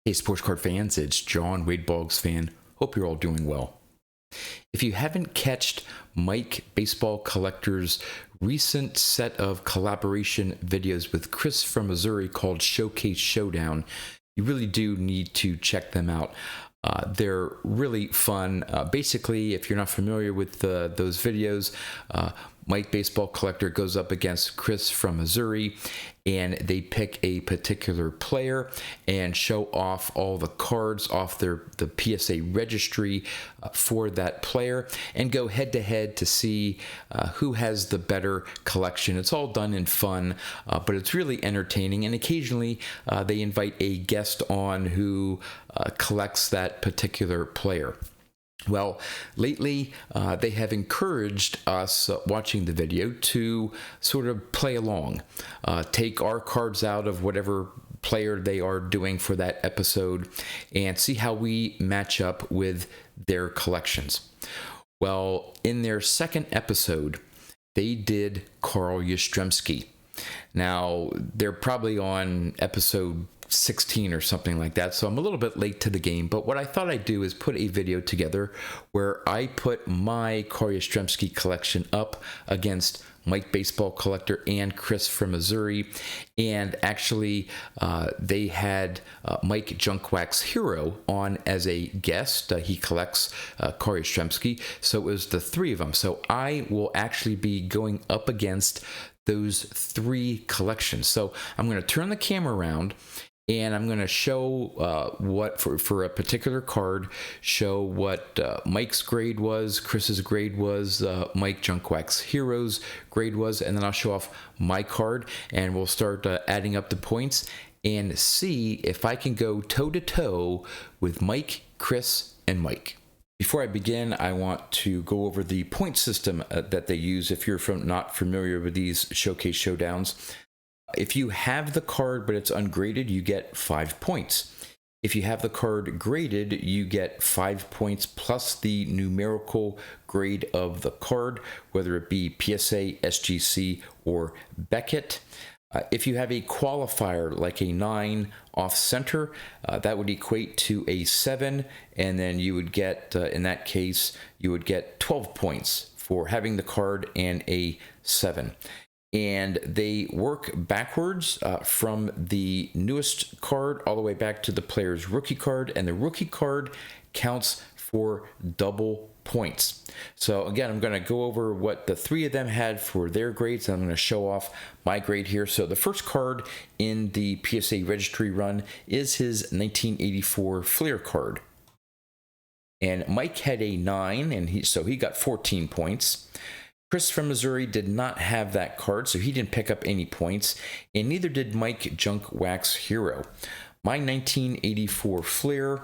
Hey, sports card fans, it's John, Wade Boggs fan. Hope you're all doing well. If you haven't catched Mike Baseball Collector's recent set of collaboration videos with Chris from Missouri called Showdown, you really do need to check them out. They're really fun. Basically, if you're not familiar with those videos, Mike Baseball Collector goes up against Chris from Missouri, and they pick a particular player and show off all the cards off the PSA registry for that player and go head to head to see who has the better collection. It's all done in fun, but it's really entertaining, and occasionally they invite a guest on who collects that particular player. Well, lately they have encouraged us watching the video to sort of play along, take our cards out of whatever player they are doing for that episode and see how we match up with their collections. Well, in their second episode, they did Carl Yastrzemski. Now, they're probably on episode 16 or something like that, so I'm a little bit late to the game, but what I thought I'd do is put a video together where I put my Carl Yastrzemski collection up against Mike Baseball Collector and Chris from Missouri, and actually they had Mike Junkwax Hero on as a guest. He collects Carl Yastrzemski, so it was the three of them. So I will actually be going up against those three collections. So I'm going to turn the camera around and I'm going to show what, for a particular card, show what Mike's grade was, Chris's grade was, Mike Junkwax Hero's grade was, and then I'll show off my card, and we'll start adding up the points and see if I can go toe-to-toe with Mike, Chris, and Mike. Before I begin, I want to go over the point system that they use if you're not familiar with these Showcase Showdowns. If you have the card but it's ungraded, you get 5 points. If you have the card graded, you get 5 points plus the numerical grade of the card, whether it be PSA, SGC, or Beckett. If you have a qualifier like a 9 off center, that would equate to a 7, and then you would get, in that case, you would get 12 points for having the card and a 7. And they work backwards from the newest card all the way back to the player's rookie card, and the rookie card counts for double points. So again, I'm going to go over what the three of them had for their grades, and I'm going to show off my grade here. So the first card in the PSA registry run is his 1984 Fleer card. And Mike had a 9, and so he got 14 points. Chris from Missouri did not have that card, so he didn't pick up any points, and neither did Mike Junkwax Hero. My 1984 Fleer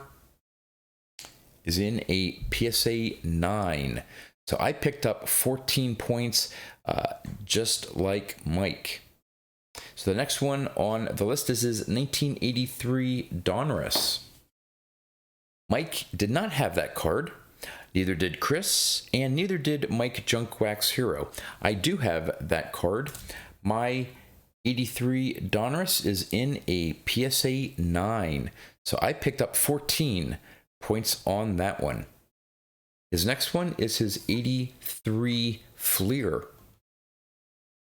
is in a PSA 9, so I picked up 14 points, just like Mike. So the next one on the list is his 1983 Donruss. Mike did not have that card. Neither did Chris, and neither did Mike Junkwax Hero. I do have that card. My 83 Donruss is in a PSA 9, so I picked up 14 points on that one. His next one is his 83 Fleer.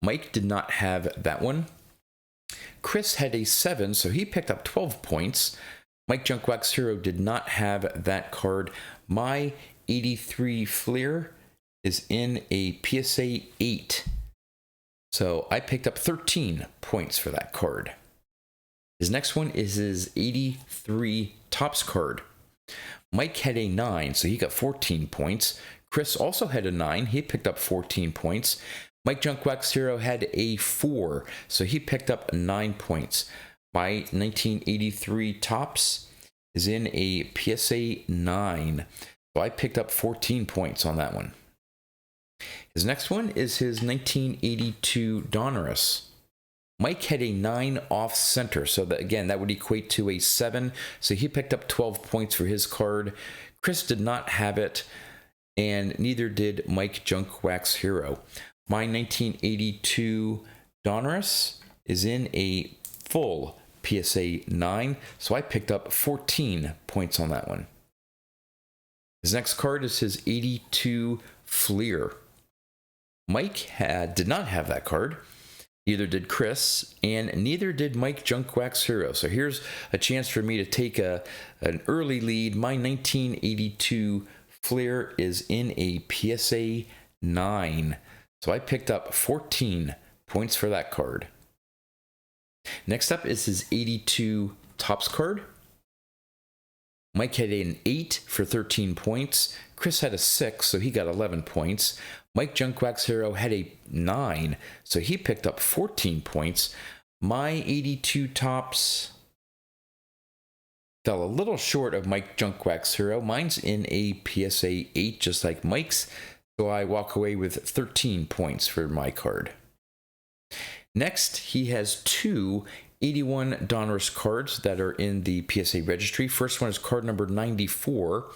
Mike did not have that one. Chris had a 7, so he picked up 12 points. Mike Junkwax Hero did not have that card. My 83 Fleer is in a PSA 8, so I picked up 13 points for that card. His next one is his 83 Topps card. Mike had a 9, so he got 14 points. Chris also had a 9, he picked up 14 points. Mike Junkwax Hero had a 4, so he picked up 9 points. My 1983 Topps is in a PSA 9. So I picked up 14 points on that one. His next one is his 1982 Donruss. Mike had a 9 off center, so that would equate to a 7. So he picked up 12 points for his card. Chris did not have it, and neither did Mike Junkwax Hero. My 1982 Donruss is in a full PSA 9, so I picked up 14 points on that one. His next card is his 82 Fleer. Mike did not have that card. Neither did Chris, and neither did Mike Junkwax Hero. So here's a chance for me to take an early lead. My 1982 Fleer is in a PSA 9. So I picked up 14 points for that card. Next up is his 82 Topps card. Mike had an 8 for 13 points. Chris had a 6, so he got 11 points. Mike Junkwax Hero had a 9, so he picked up 14 points. My 82 Topps fell a little short of Mike Junkwax Hero. Mine's in a PSA 8, just like Mike's, so I walk away with 13 points for my card. Next, he has two 81 Donruss cards that are in the PSA registry. First one is card number 94.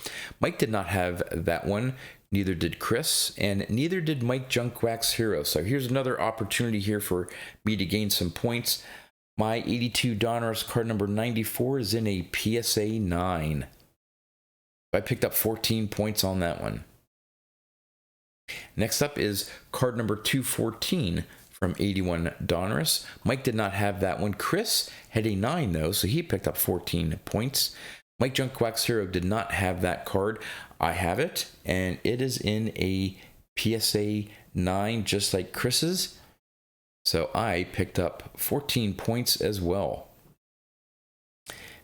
Mike did not have that one. Neither did Chris, and neither did Mike Junkwax Hero. So here's another opportunity here for me to gain some points. My 82 Donruss card number 94 is in a PSA 9. I picked up 14 points on that one. Next up is card number 214 from 81 Donruss. Mike did not have that one. Chris had a 9 though, so he picked up 14 points. Mike Junkwax Hero did not have that card. I have it, and it is in a PSA 9, just like Chris's. So I picked up 14 points as well.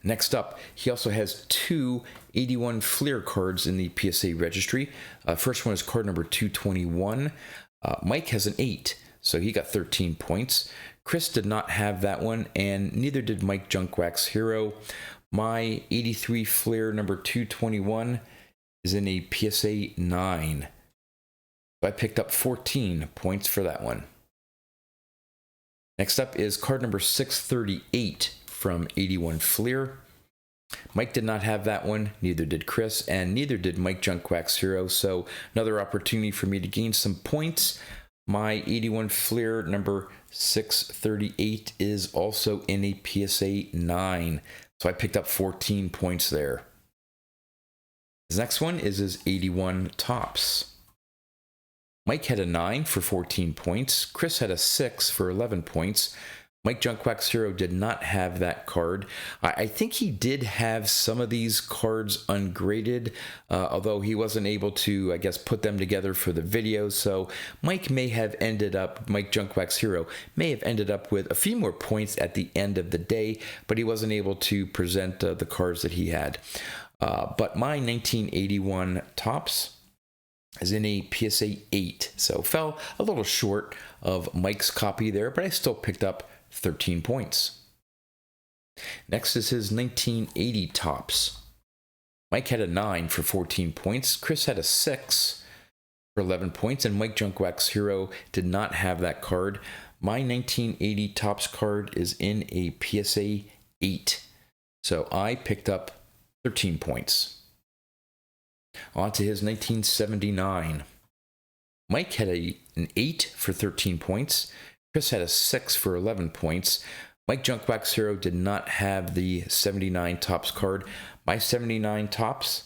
Next up, he also has two 81 Fleer cards in the PSA registry. First one is card number 221. Mike has an 8, so he got 13 points. Chris did not have that one, and neither did Mike Junkwax Hero. My 83 Fleer number 221 is in a PSA 9. So I picked up 14 points for that one. Next up is card number 638 from 81 Fleer. Mike did not have that one, neither did Chris, and neither did Mike Junkwax Hero. So another opportunity for me to gain some points. My 81 Fleer number 638 is also in a PSA 9. So I picked up 14 points there. His next one is his 81 Topps. Mike had a 9 for 14 points. Chris had a 6 for 11 points. Mike Junkwax Hero did not have that card. I think he did have some of these cards ungraded, although he wasn't able to, I guess, put them together for the video. So Mike Junkwax Hero may have ended up with a few more points at the end of the day, but he wasn't able to present the cards that he had. But my 1981 Topps is in a PSA 8, so fell a little short of Mike's copy there, but I still picked up 13 points. Next is his 1980 Topps. Mike had a 9 for 14 points. Chris had a 6 for 11 points, and Mike Junkwax Hero did not have that card. My 1980 Topps card is in a PSA 8, so I picked up 13 points. On to his 1979. Mike had an 8 for 13 points. Chris had a 6 for 11 points. Mike Junkwax Hero did not have the 79 Topps card. My 79 Topps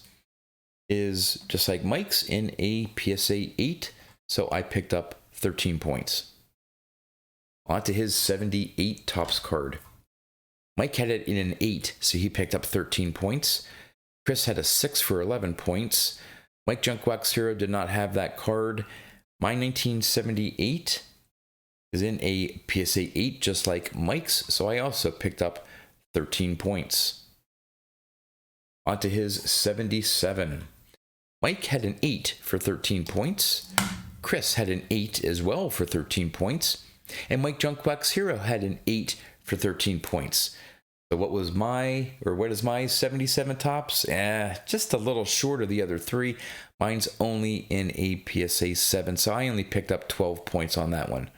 is just like Mike's in a PSA 8, so I picked up 13 points. On to his 78 Topps card. Mike had it in an 8, so he picked up 13 points. Chris had a 6 for 11 points. Mike Junkwax Hero did not have that card. My 1978 is in a PSA 8, just like Mike's, so I also picked up 13 points. On to his 77. Mike had an 8 for 13 points. Chris had an 8 as well for 13 points. And Mike Junkwax Hero had an 8 for 13 points. So what is my 77 Topps? Just a little short of the other three. Mine's only in a PSA 7, so I only picked up 12 points on that one.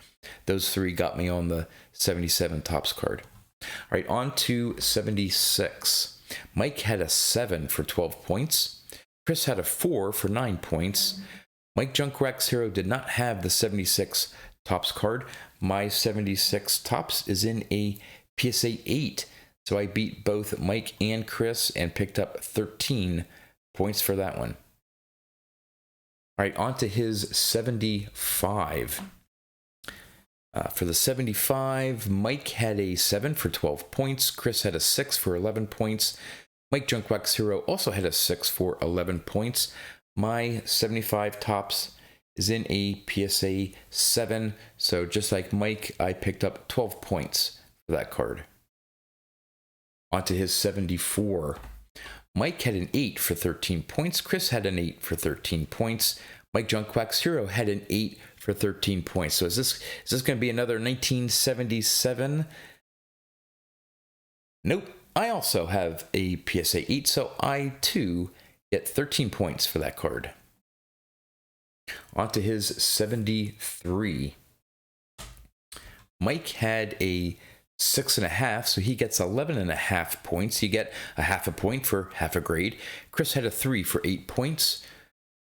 Those three got me on the 77 Topps card. All right, on to 76. Mike had a 7 for 12 points. Chris had a 4 for 9 points. Mike Junkwax Hero did not have the 76 Topps card. My 76 Topps is in a PSA 8. So I beat both Mike and Chris and picked up 13 points for that one. All right, on to his 75. For the 75, Mike had a 7 for 12 points. Chris had a 6 for 11 points. Mike Junkwax Hero also had a 6 for 11 points. My 75 tops is in a PSA 7. So just like Mike, I picked up 12 points for that card. On to his 74. Mike had an 8 for 13 points. Chris had an 8 for 13 points. Mike Junkwax Hero had an 8 for 13 points. So is this going to be another 1977? Nope. I also have a PSA 8, so I too get 13 points for that card. On to his 73. Mike had a 6.5, so he gets 11.5 points. You get a half a point for half a grade. Chris had a 3 for 8 points.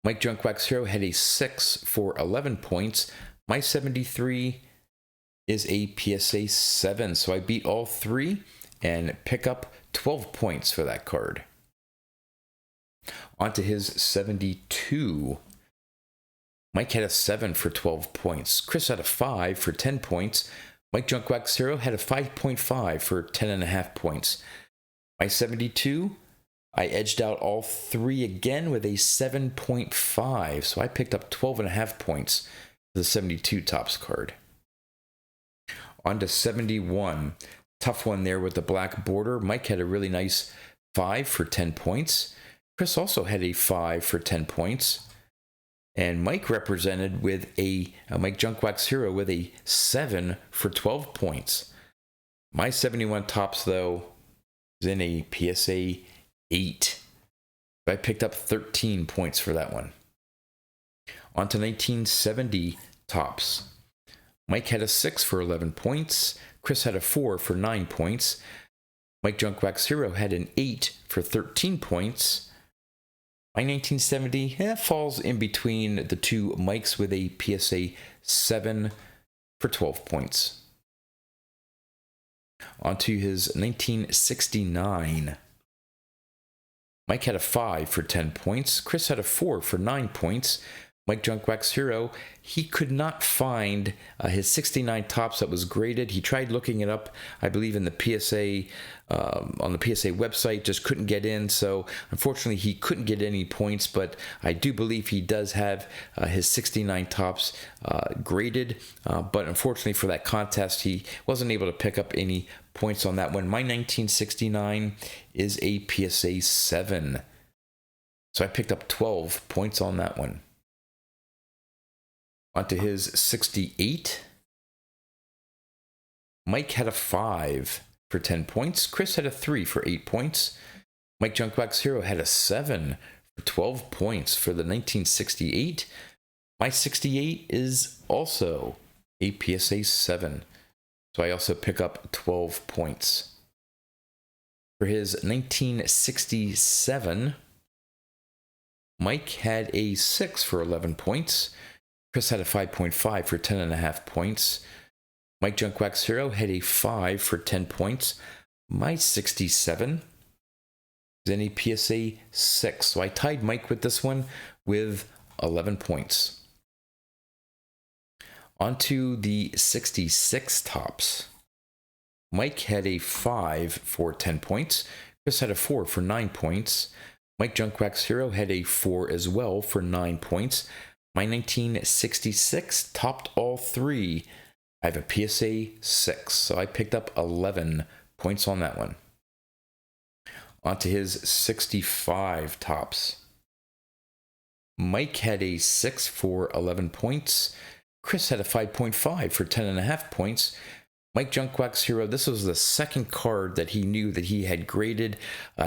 Mike Junkwax Hero had a 6 for 11 points. My 73 is a PSA 7, so I beat all three and pick up 12 points for that card. On to his 72. Mike had a 7 for 12 points. Chris had a 5 for 10 points. Mike Junkwax Hero had a 5.5 for 10.5 points. My 72, I edged out all three again with a 7.5, so I picked up 12.5 points for the 72 tops card. On to 71. Tough one there with the black border. Mike had a really nice 5 for 10 points. Chris also had a 5 for 10 points. And Mike represented with Mike Junkwax Hero with a 7 for 12 points. My 71 tops, though, is in a PSA 8. I picked up 13 points for that one. On to 1970 tops. Mike had a 6 for 11 points. Chris had a 4 for 9 points. Mike Junkwax Hero had an 8 for 13 points. My 1970 falls in between the two Mikes with a PSA 7 for 12 points. On to his 1969. Mike had a 5 for 10 points. Chris had a 4 for 9 points. Mike Junkwax Hero, he could not find his 69 tops that was graded. He tried looking it up, I believe, in the PSA, on the PSA website, just couldn't get in. So unfortunately, he couldn't get any points, but I do believe he does have his 69 tops graded. But unfortunately for that contest, he wasn't able to pick up any points on that one. My 1969 is a PSA 7. So I picked up 12 points on that one. On to his 68. Mike had a 5 for 10 points. Chris had a 3 for 8 points. Mike Junkwax Hero had a 7 for 12 points for the 1968. My 68 is also a PSA 7. So I also pick up 12 points. For his 1967, Mike had a 6 for 11 points. Chris had a 5.5 for 10.5 points. Mike Junkwax Hero had a 5 for 10 points. My 67 is in a PSA 6. So I tied Mike with this one with 11 points. On to the 66 tops. Mike had a 5 for 10 points. Chris had a 4 for 9 points. Mike Junkwax Hero had a 4 as well for 9 points. My 1966 topped all three. I have a PSA 6, so I picked up 11 points on that one. On to his 65 tops. Mike had a 6 for 11 points. Chris had a 5.5 for 10.5 points. Mike Junkwax Hero, this was the second card that he knew that he had graded.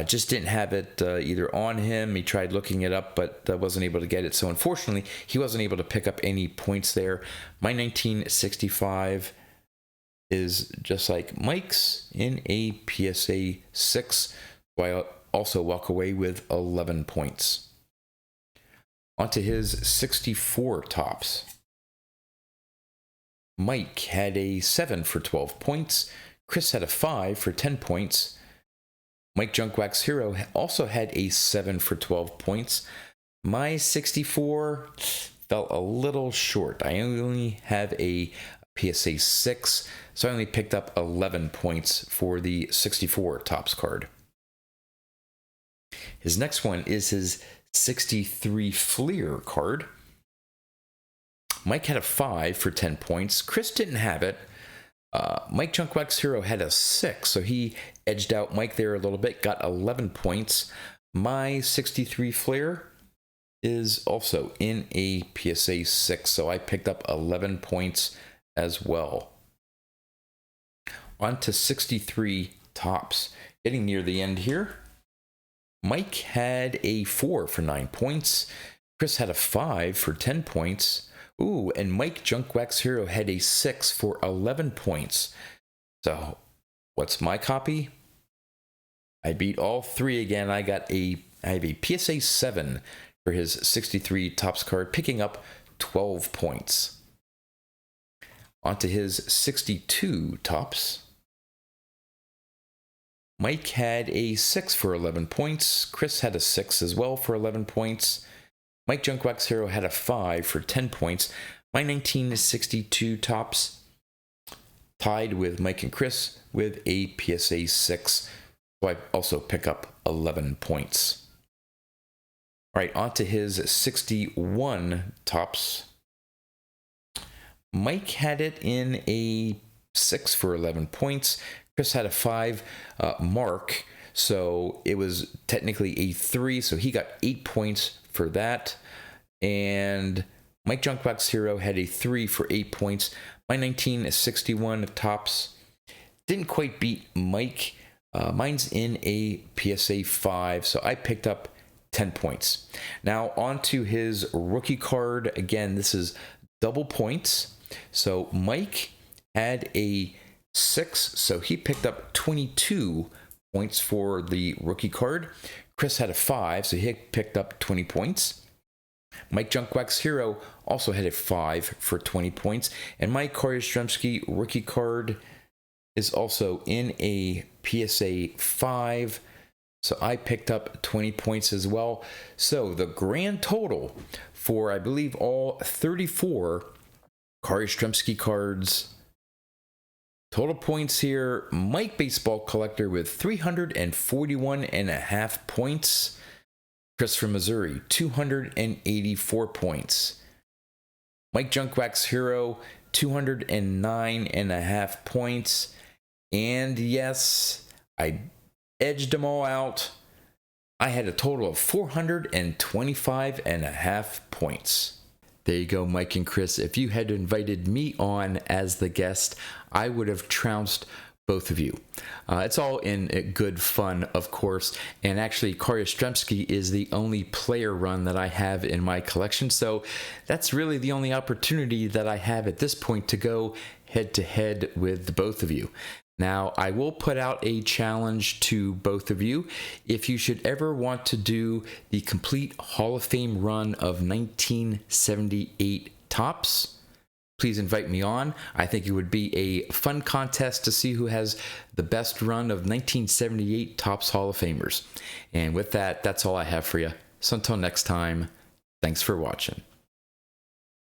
Just didn't have it either on him. He tried looking it up, but wasn't able to get it. So unfortunately, he wasn't able to pick up any points there. My 1965 is just like Mike's in a PSA 6. So I also walk away with 11 points. On to his 64 tops. Mike had a 7 for 12 points. Chris had a 5 for 10 points. Mike Junkwax Hero also had a 7 for 12 points. My 64 fell a little short. I only have a PSA 6, so I only picked up 11 points for the 64 Topps card. His next one is his 63 Fleer card. Mike had a 5 for 10 points. Chris didn't have it. Mike Junkwax Hero had a 6, so he edged out Mike there a little bit, got 11 points. My 63 Fleer is also in a PSA 6, so I picked up 11 points as well. On to 63 Topps. Getting near the end here. Mike had a 4 for 9 points. Chris had a 5 for 10 points. Ooh, and Mike Junkwax Hero had a 6 for 11 points. So, what's my copy? I beat all three again. I have a PSA 7 for his 63 Topps card, picking up 12 points. On to his 62 Topps. Mike had a 6 for 11 points. Chris had a 6 as well for 11 points. Mike Junkwax Hero had a 5 for 10 points. My 1962 Topps tied with Mike and Chris with a PSA 6. So I also pick up 11 points. All right, on to his 61 Topps. Mike had it in a 6 for 11 points. Chris had a 5 mark, so it was technically a 3, so he got 8 points for that. And Mike Junkwax Hero had a 3 for 8 points. My 1961 Topps didn't quite beat Mike. Mine's in a PSA 5, so I picked up 10 points. Now on to his rookie card. Again, this is double points. So Mike had a 6, so he picked up 22 points for the rookie card. Chris had a 5, so he picked up 20 points. Mike Junkwax Hero also had a 5 for 20 points. And my Carl Yastrzemski rookie card is also in a PSA 5, so I picked up 20 points as well. So the grand total for, I believe, all 34 Carl Yastrzemski cards, total points here, Mike Baseball Collector with 341.5 points. Chris from Missouri, 284 points. Mike Junkwax Hero, 209.5 points. And yes, I edged them all out. I had a total of 425.5 points. There you go, Mike and Chris. If you had invited me on as the guest, I would have trounced both of you. It's all in good fun, of course. And actually, Carl Yastrzemski is the only player run that I have in my collection. So that's really the only opportunity that I have at this point to go head to head with the both of you. Now, I will put out a challenge to both of you. If you should ever want to do the complete Hall of Fame run of 1978 Topps, please invite me on. I think it would be a fun contest to see who has the best run of 1978 Topps Hall of Famers. And with that, that's all I have for you. So until next time, thanks for watching.